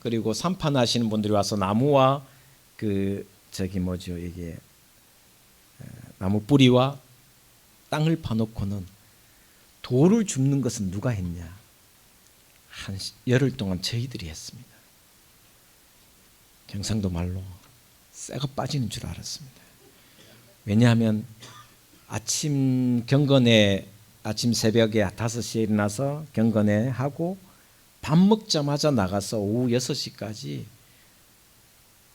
그리고 산판하시는 분들이 와서 나무와 이게 나무 뿌리와 땅을 파놓고는 돌을 줍는 것은 누가 했냐? 한 열흘 동안 저희들이 했습니다. 경상도 말로 쇠가 빠지는 줄 알았습니다. 왜냐하면 아침 새벽에 5시에 일어나서 경건회 하고 밥 먹자마자 나가서 오후 6시까지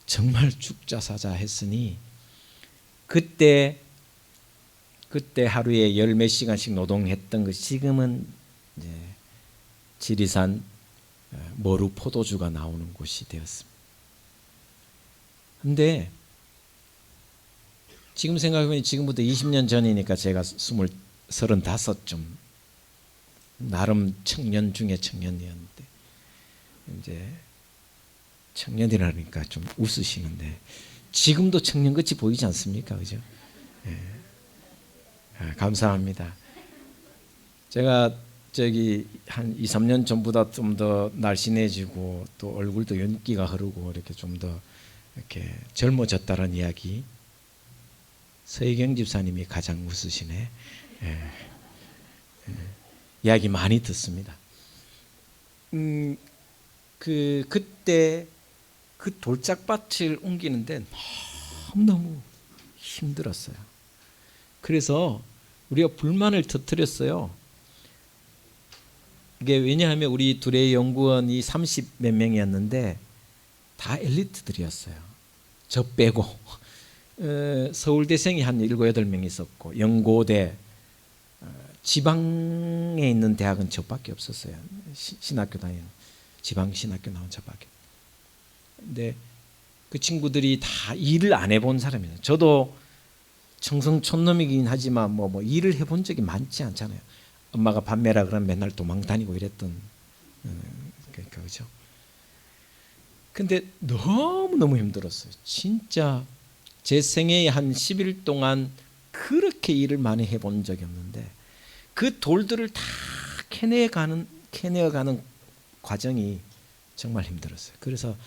정말 죽자 사자 했으니 그때 하루에 열 몇 시간씩 노동했던 것 지금은 이제 지리산 머루 포도주가 나오는 곳이 되었습니다. 근데 지금 생각해보니 지금부터 20년 전이니까 제가 35좀 나름 청년 중에 청년이었는데 이제 청년이라니까 좀 웃으시는데 지금도 청년같이 보이지 않습니까? 그죠? 예. 감사합니다. 제가 한 2, 3년 전보다 좀 더 날씬해지고 또 얼굴도 윤기가 흐르고 이렇게 좀 더 이렇게 젊어졌다는 이야기 서희경 집사님이 가장 웃으시네. 이야기 많이 듣습니다. 그때 그 돌짝밭을 옮기는데 너무 힘들었어요. 그래서 우리가 불만을 터뜨렸어요. 이게 왜냐하면 우리 둘의 연구원이 30몇 명이었는데 다 엘리트들이었어요. 저 빼고 서울대생이 한 7, 8명 있었고 연고대 지방에 있는 대학은 저밖에 없었어요. 신학교 다니는 지방 신학교 나온 저밖에. 근데 그 친구들이 다 일을 안 해본 사람이에요. 저도 청성촌놈이긴 하지만 뭐 일을 해본 적이 많지 않잖아요. 엄마가 밤매라 그러면 맨날 도망 다니고 이랬던 그러니까 그죠. 근데 너무 힘들었어요. 진짜 제 생애에 한 10일 동안 그렇게 일을 많이 해본 적이 없는데 그 돌들을 다 캐내어가는 과정이 정말 힘들었어요. 그래서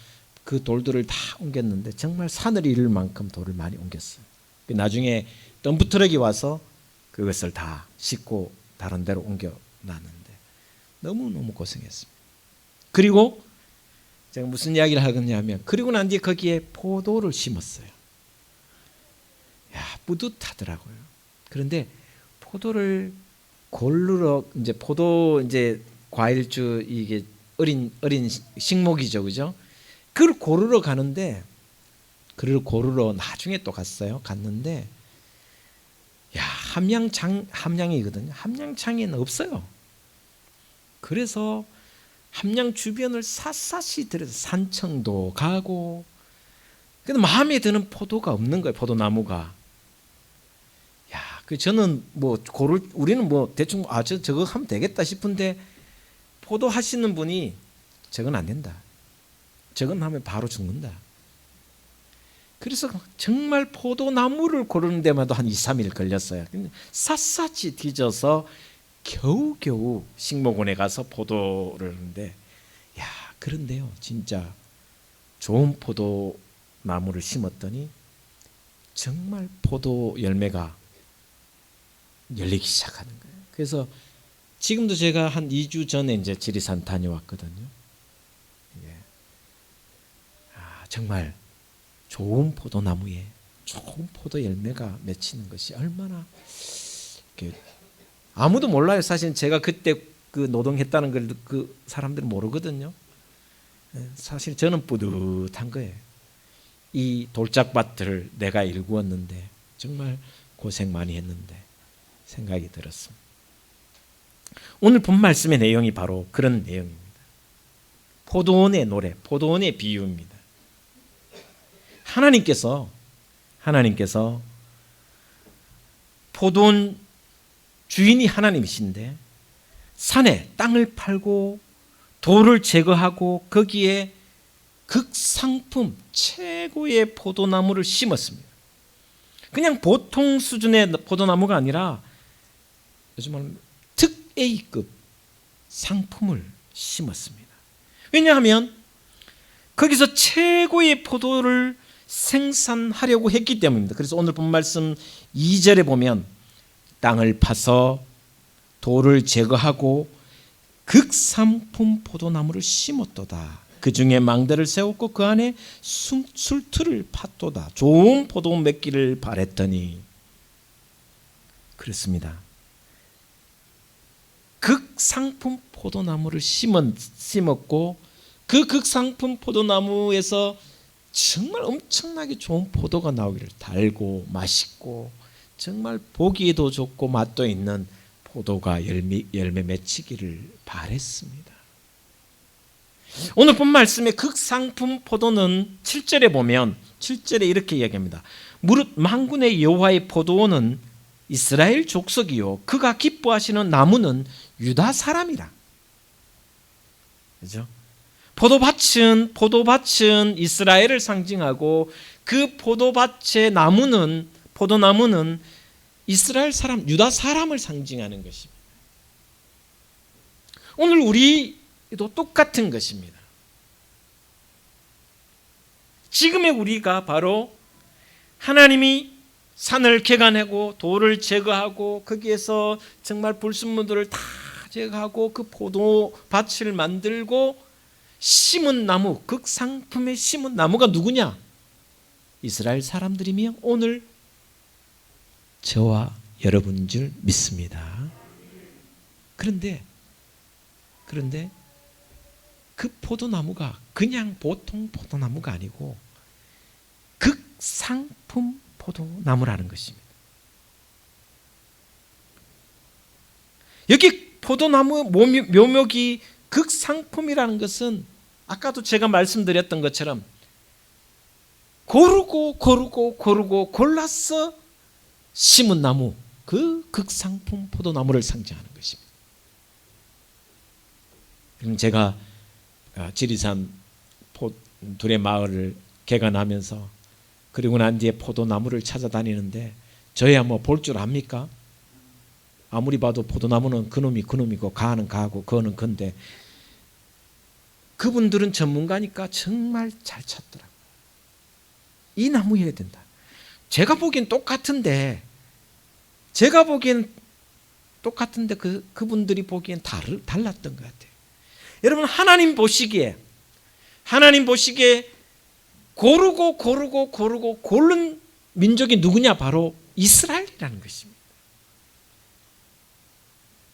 그 돌들을 다 옮겼는데 정말 산을 잃을 만큼 돌을 많이 옮겼어요. 나중에 덤프트럭이 와서 그것을 다 싣고 다른 데로 옮겨놨는데 너무너무 고생했습니다. 그리고 제가 무슨 이야기를 하겠냐면 그리고 난 뒤에 거기에 포도를 심었어요. 야, 뿌듯하더라고요. 그런데 포도를 고르러 이제 포도 이제 과일주 이게 어린 식목이죠, 그죠? 그걸 고르러 가는데 그를 고르러 나중에 또 갔는데 야, 함양이거든요. 함양창에는 없어요. 그래서 함양 주변을 샅샅이 들여서 산청도 가고 근데 마음에 드는 포도가 없는 거예요. 포도나무가. 야, 저는 우리는 대충 저거 하면 되겠다 싶은데 포도 하시는 분이 저건 안 된다. 저건 하면 바로 죽는다. 그래서 정말 포도나무를 고르는 데마다 한 2, 3일 걸렸어요. 샅샅이 뒤져서 겨우겨우 식목원에 가서 포도를 하는데 야, 그런데요. 진짜 좋은 포도나무를 심었더니 정말 포도 열매가 열리기 시작하는 거예요. 그래서 지금도 제가 한 2주 전에 이제 지리산 다녀왔거든요. 정말 좋은 포도나무에 좋은 포도 열매가 맺히는 것이 얼마나 아무도 몰라요. 사실 제가 그때 그 노동했다는 걸 그 사람들은 모르거든요. 사실 저는 뿌듯한 거예요. 이 돌짝밭을 내가 일구었는데 정말 고생 많이 했는데 생각이 들었습니다. 오늘 본 말씀의 내용이 바로 그런 내용입니다. 포도원의 노래, 포도원의 비유입니다. 하나님께서 포도원 주인이 하나님이신데 산에 땅을 팔고 돌을 제거하고 거기에 극상품 최고의 포도나무를 심었습니다. 그냥 보통 수준의 포도나무가 아니라 요즘 말하면 특A급 상품을 심었습니다. 왜냐하면 거기서 최고의 포도를 생산하려고 했기 때문입니다. 그래서 오늘 본 말씀 2절에 보면 땅을 파서 돌을 제거하고 극상품 포도나무를 심었도다. 그 중에 망대를 세웠고 그 안에 술틀을 팠도다. 좋은 포도 맺기를 바랬더니 그렇습니다. 극상품 포도나무를 심었고 그 극상품 포도나무에서 정말 엄청나게 좋은 포도가 나오기를, 달고 맛있고 정말 보기에도 좋고 맛도 있는 포도가 열매 맺히기를 바랬습니다. 오늘 본 말씀의 극상품 포도는 7절에 보면 7절에 이렇게 이야기합니다. 무릇 만군의 여호와의 포도원은 이스라엘 족속이요 그가 기뻐하시는 나무는 유다 사람이라. 그렇죠? 포도밭은 이스라엘을 상징하고 그 포도나무는 이스라엘 사람, 유다 사람을 상징하는 것입니다. 오늘 우리도 똑같은 것입니다. 지금의 우리가 바로 하나님이 산을 개간하고 돌을 제거하고 거기에서 정말 불순물들을 다 제거하고 그 포도밭을 만들고 심은 나무, 극상품에 심은 나무가 누구냐? 이스라엘 사람들이며 오늘 저와 여러분인 줄 믿습니다. 그런데 그 포도나무가 그냥 보통 포도나무가 아니고 극상품 포도나무라는 것입니다. 여기 포도나무 묘목이 극상품이라는 것은 아까도 제가 말씀드렸던 것처럼 고르고 골라서 심은 나무, 그 극상품 포도나무를 상징하는 것입니다. 그럼 제가 지리산 둘의 마을을 개간하면서 그리고 난 뒤에 포도나무를 찾아다니는데 저야 뭐 볼 줄 압니까? 아무리 봐도 포도나무는 그놈이 그놈이고 가는 가고 그거는 건데 그분들은 전문가니까 정말 잘 찾더라고요. 이 나무여야 된다. 제가 보기엔 똑같은데 그분들이 보기엔 달랐던 것 같아요. 여러분 하나님 보시기에 고르고 고른 민족이 누구냐? 바로 이스라엘이라는 것입니다.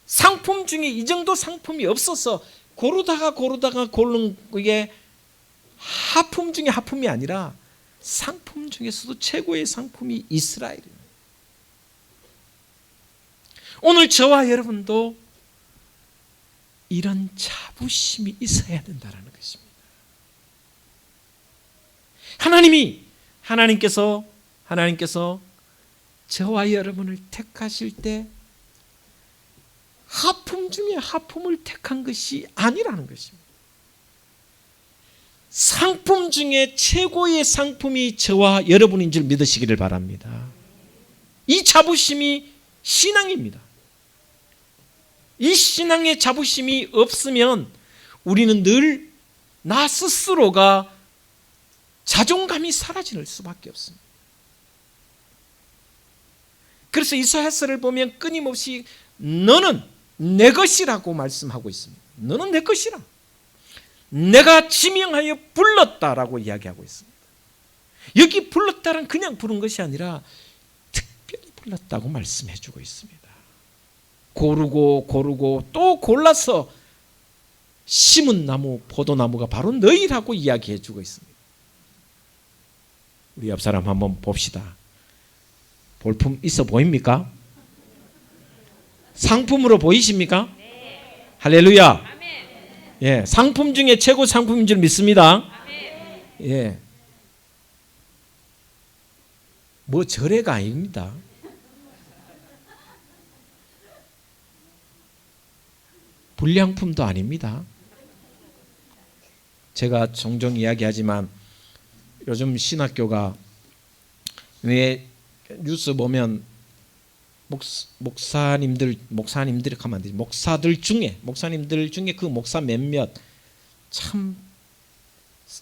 상품 중에 이 정도 상품이 없어서 고르다가 고른 그게 하품 중에 하품이 아니라 상품 중에서도 최고의 상품이 이스라엘입니다. 오늘 저와 여러분도 이런 자부심이 있어야 된다는 것입니다. 하나님께서 저와 여러분을 택하실 때 하품 중에 하품을 택한 것이 아니라는 것입니다. 상품 중에 최고의 상품이 저와 여러분인 줄 믿으시기를 바랍니다. 이 자부심이 신앙입니다. 이 신앙의 자부심이 없으면 우리는 늘 나 스스로가 자존감이 사라질 수밖에 없습니다. 그래서 이사야서를 보면 끊임없이 너는 내 것이라고 말씀하고 있습니다. 너는 내 것이라. 내가 지명하여 불렀다라고 이야기하고 있습니다. 여기 불렀다는 그냥 부른 것이 아니라 특별히 불렀다고 말씀해주고 있습니다. 고르고 또 골라서 심은 나무, 포도나무가 바로 너희라고 이야기해주고 있습니다. 우리 옆 사람 한번 봅시다. 볼품 있어 보입니까? 상품으로 보이십니까? 네. 할렐루야. 아멘. 예, 상품 중에 최고 상품인 줄 믿습니다. 아멘. 예, 뭐 절해가 아닙니다. 불량품도 아닙니다. 제가 종종 이야기하지만 요즘 신학교가 왜 뉴스 보면 목사님들이 가면 안 되지. 목사님들 중에 그 목사 몇몇 참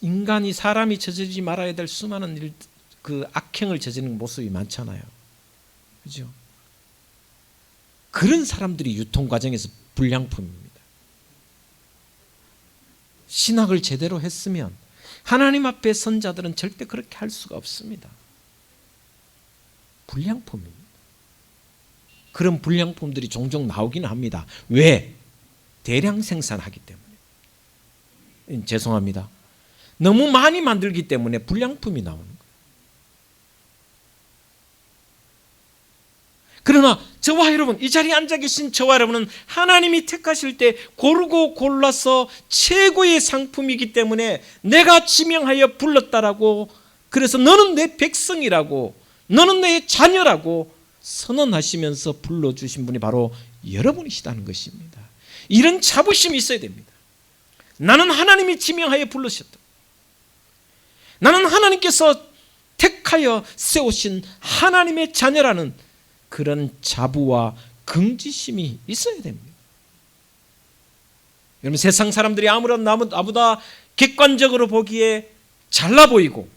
인간이 사람이 저지르지 말아야 될 수많은 그 악행을 저지르는 모습이 많잖아요. 그죠? 그런 사람들이 유통 과정에서 불량품입니다. 신학을 제대로 했으면 하나님 앞에 선 자들은 절대 그렇게 할 수가 없습니다. 불량품입니다. 그런 불량품들이 종종 나오기는 합니다. 왜? 대량 생산하기 때문에. 죄송합니다. 너무 많이 만들기 때문에 불량품이 나오는 거예요. 그러나 저와 여러분, 이 자리에 앉아 계신 저와 여러분은 하나님이 택하실 때 고르고 골라서 최고의 상품이기 때문에 내가 지명하여 불렀다라고, 그래서 너는 내 백성이라고, 너는 내 자녀라고 선언하시면서 불러주신 분이 바로 여러분이시다는 것입니다. 이런 자부심이 있어야 됩니다. 나는 하나님이 지명하여 불러셨다. 나는 하나님께서 택하여 세우신 하나님의 자녀라는 그런 자부와 긍지심이 있어야 됩니다. 여러분, 세상 사람들이 아무런 나보다 객관적으로 보기에 잘나 보이고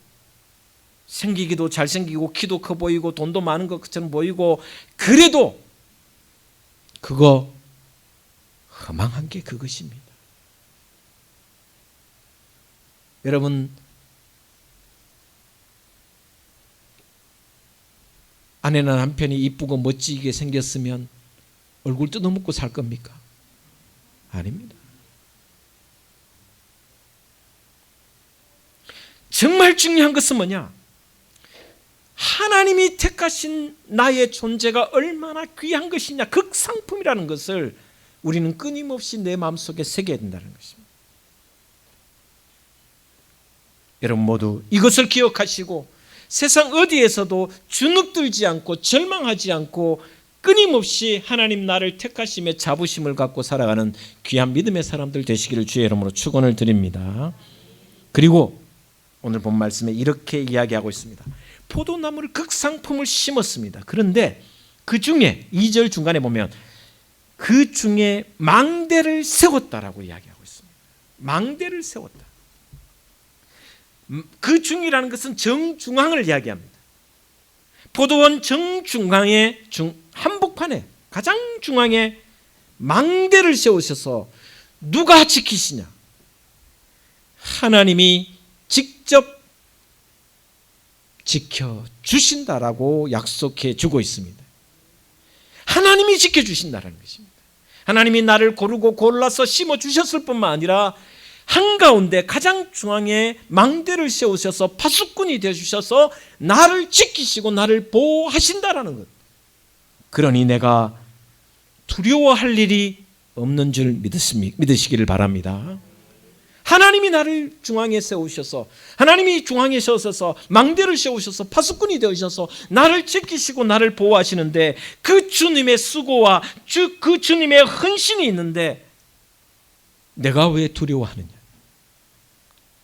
생기기도 잘생기고 키도 커 보이고 돈도 많은 것처럼 보이고, 그래도 그거 허망한 게 그것입니다. 여러분, 아내나 남편이 이쁘고 멋지게 생겼으면 얼굴 뜯어먹고 살 겁니까? 아닙니다. 정말 중요한 것은 뭐냐? 하나님이 택하신 나의 존재가 얼마나 귀한 것이냐, 극상품이라는 것을 우리는 끊임없이 내 마음속에 새겨야 된다는 것입니다. 여러분 모두 이것을 기억하시고 세상 어디에서도 주눅들지 않고 절망하지 않고 끊임없이 하나님 나를 택하심에 자부심을 갖고 살아가는 귀한 믿음의 사람들 되시기를 주의 이름으로 축원을 드립니다. 그리고 오늘 본 말씀에 이렇게 이야기하고 있습니다. 포도나무를 극상품을 심었습니다. 그런데 그 중에 2절 중간에 보면 그 중에 망대를 세웠다라고 이야기하고 있습니다. 망대를 세웠다. 그 중이라는 것은 정중앙을 이야기합니다. 포도원 정중앙에 한복판에 가장 중앙에 망대를 세우셔서 누가 지키시냐? 하나님이 직접 지켜주신다라고 약속해 주고 있습니다. 하나님이 지켜주신다는 것입니다. 하나님이 나를 고르고 골라서 심어주셨을 뿐만 아니라 한가운데 가장 중앙에 망대를 세우셔서 파수꾼이 되어주셔서 나를 지키시고 나를 보호하신다라는 것. 그러니 내가 두려워할 일이 없는 줄 믿으시기를 바랍니다. 하나님이 나를 중앙에 세우셔서, 하나님이 중앙에 세우셔서 망대를 세우셔서 파수꾼이 되어주셔서 나를 지키시고 나를 보호하시는데, 그 주님의 수고와 그 주님의 헌신이 있는데 내가 왜 두려워하느냐?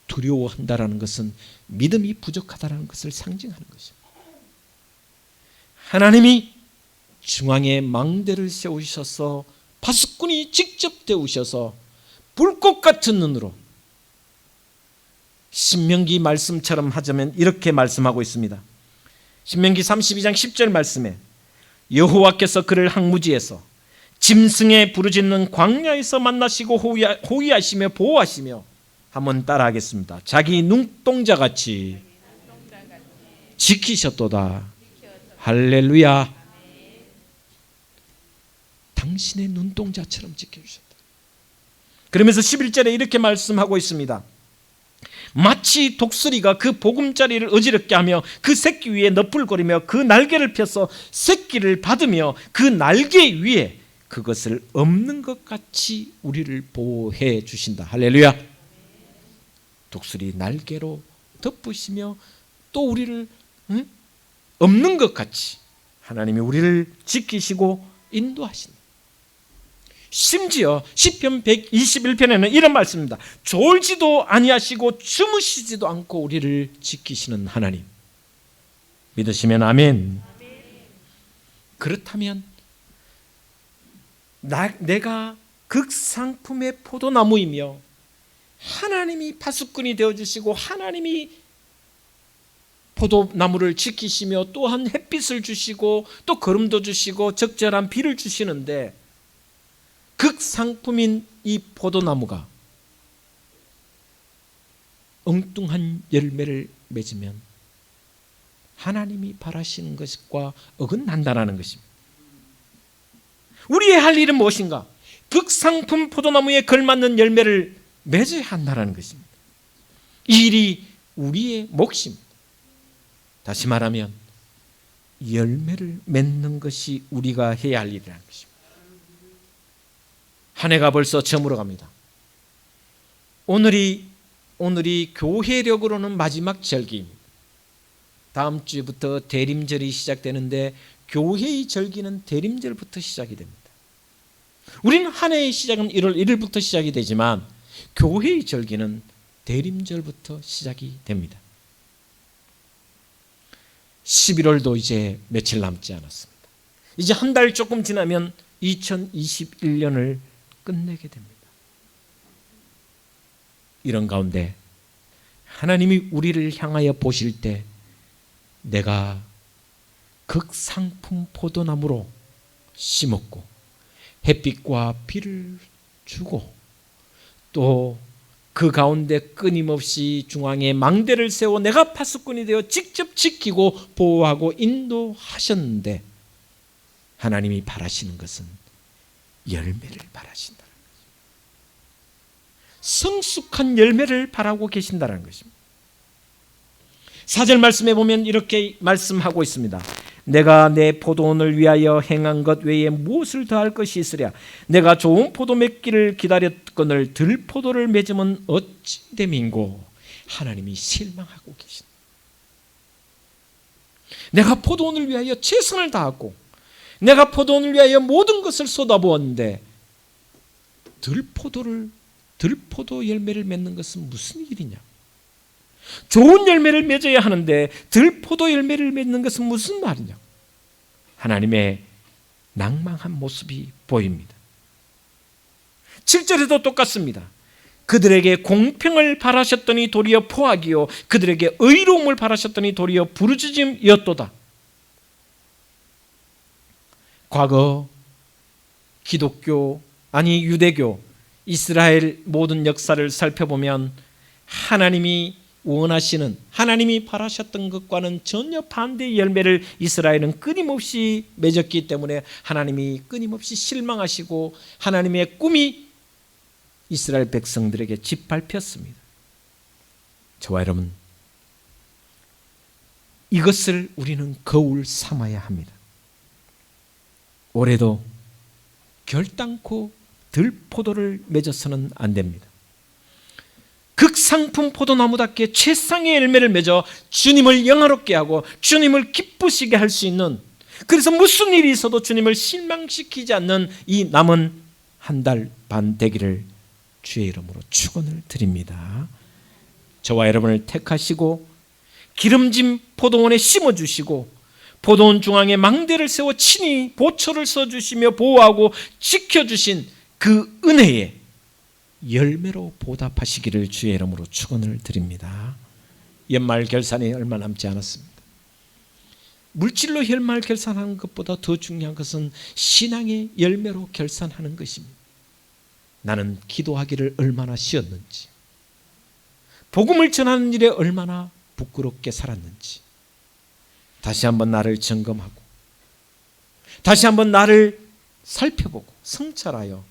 두려워한다라는 것은 믿음이 부족하다는 것을 상징하는 것입니다. 하나님이 중앙에 망대를 세우셔서 파수꾼이 직접 되우셔서 불꽃 같은 눈으로, 신명기 말씀처럼 하자면 이렇게 말씀하고 있습니다. 신명기 32장 10절 말씀에 여호와께서 그를 항무지에서 짐승의 부르짖는 광야에서 만나시고 호위하시며 보호하시며, 한번 따라하겠습니다. 자기 눈동자같이 지키셨도다. 할렐루야. 당신의 눈동자처럼 지켜주셨다. 그러면서 11절에 이렇게 말씀하고 있습니다. 마치 독수리가 그 보금자리를 어지럽게 하며 그 새끼 위에 너풀거리며 그 날개를 펴서 새끼를 받으며 그 날개 위에 그것을 없는 것 같이 우리를 보호해 주신다. 할렐루야. 독수리 날개로 덮으시며 또 우리를 없는 것 같이 하나님이 우리를 지키시고 인도하신다. 심지어 시편 121편에는 이런 말씀입니다. 졸지도 아니하시고 주무시지도 않고 우리를 지키시는 하나님. 믿으시면 아멘. 그렇다면 내가 극상품의 포도나무이며 하나님이 파수꾼이 되어주시고 하나님이 포도나무를 지키시며 또한 햇빛을 주시고 또 거름도 주시고 적절한 비를 주시는데 극상품인 이 포도나무가 엉뚱한 열매를 맺으면 하나님이 바라시는 것과 어긋난다는 것입니다. 우리의 할 일은 무엇인가? 극상품 포도나무에 걸맞는 열매를 맺어야 한다는 것입니다. 이 일이 우리의 몫입니다. 다시 말하면 열매를 맺는 것이 우리가 해야 할 일이라는 것입니다. 한 해가 벌써 저물어 갑니다. 오늘이 교회력으로는 마지막 절기입니다. 다음 주부터 대림절이 시작되는데 교회의 절기는 대림절부터 시작이 됩니다. 우리는 한 해의 시작은 1월 1일부터 시작이 되지만 교회의 절기는 대림절부터 시작이 됩니다. 11월도 이제 며칠 남지 않았습니다. 이제 한 달 조금 지나면 2021년을 끝내게 됩니다. 이런 가운데 하나님이 우리를 향하여 보실 때 내가 극상품 포도나무로 심었고 햇빛과 비를 주고 또 그 가운데 끊임없이 중앙에 망대를 세워 내가 파수꾼이 되어 직접 지키고 보호하고 인도하셨는데 하나님이 바라시는 것은 열매를 바라신다는 거죠. 성숙한 열매를 바라고 계신다는 것입니다. 4절 말씀에 보면 이렇게 말씀하고 있습니다. 내가 내 포도원을 위하여 행한 것 외에 무엇을 더할 것이 있으랴. 내가 좋은 포도 맺기를 기다렸거늘 들포도를 맺으면 어찌 됨인고. 하나님이 실망하고 계신다. 내가 포도원을 위하여 최선을 다하고 내가 포도원을 위하여 모든 것을 쏟아부었는데 들포도 열매를 맺는 것은 무슨 일이냐. 좋은 열매를 맺어야 하는데 들포도 열매를 맺는 것은 무슨 말이냐. 하나님의 낭망한 모습이 보입니다. 7절에도 똑같습니다. 그들에게 공평을 바라셨더니 도리어 포악이요 그들에게 의로움을 바라셨더니 도리어 부르짖음이었도다. 과거 기독교 아니 유대교 이스라엘 모든 역사를 살펴보면 하나님이 원하시는 하나님이 바라셨던 것과는 전혀 반대의 열매를 이스라엘은 끊임없이 맺었기 때문에 하나님이 끊임없이 실망하시고 하나님의 꿈이 이스라엘 백성들에게 짓밟혔습니다. 저와 여러분, 이것을 우리는 거울 삼아야 합니다. 올해도 결단코 들포도를 맺어서는 안 됩니다. 극상품 포도나무답게 최상의 열매를 맺어 주님을 영화롭게 하고 주님을 기쁘시게 할 수 있는, 그래서 무슨 일이 있어도 주님을 실망시키지 않는 이 남은 한 달 반 되기를 주의 이름으로 축원을 드립니다. 저와 여러분을 택하시고 기름진 포도원에 심어주시고 포도원 중앙에 망대를 세워 친히 보초를 써주시며 보호하고 지켜주신 그 은혜에 열매로 보답하시기를 주의 이름으로 축원을 드립니다. 연말 결산이 얼마 남지 않았습니다. 물질로 연말 결산하는 것보다 더 중요한 것은 신앙의 열매로 결산하는 것입니다. 나는 기도하기를 얼마나 쉬었는지, 복음을 전하는 일에 얼마나 부끄럽게 살았는지 다시 한번 나를 점검하고 다시 한번 나를 살펴보고 성찰하여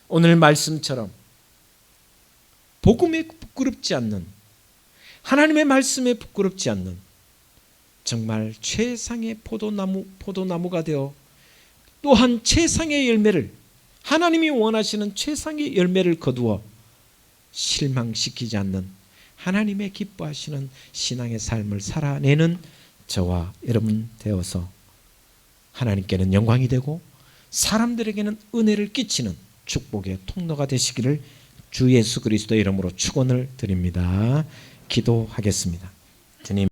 오늘 말씀처럼 복음에 부끄럽지 않는, 하나님의 말씀에 부끄럽지 않는 정말 최상의 포도나무가 되어 또한 최상의 열매를, 하나님이 원하시는 최상의 열매를 거두어 실망시키지 않는 하나님의 기뻐하시는 신앙의 삶을 살아내는 저와 여러분 되어서 하나님께는 영광이 되고 사람들에게는 은혜를 끼치는 축복의 통로가 되시기를 주 예수 그리스도의 이름으로 축원을 드립니다. 기도하겠습니다. 주님.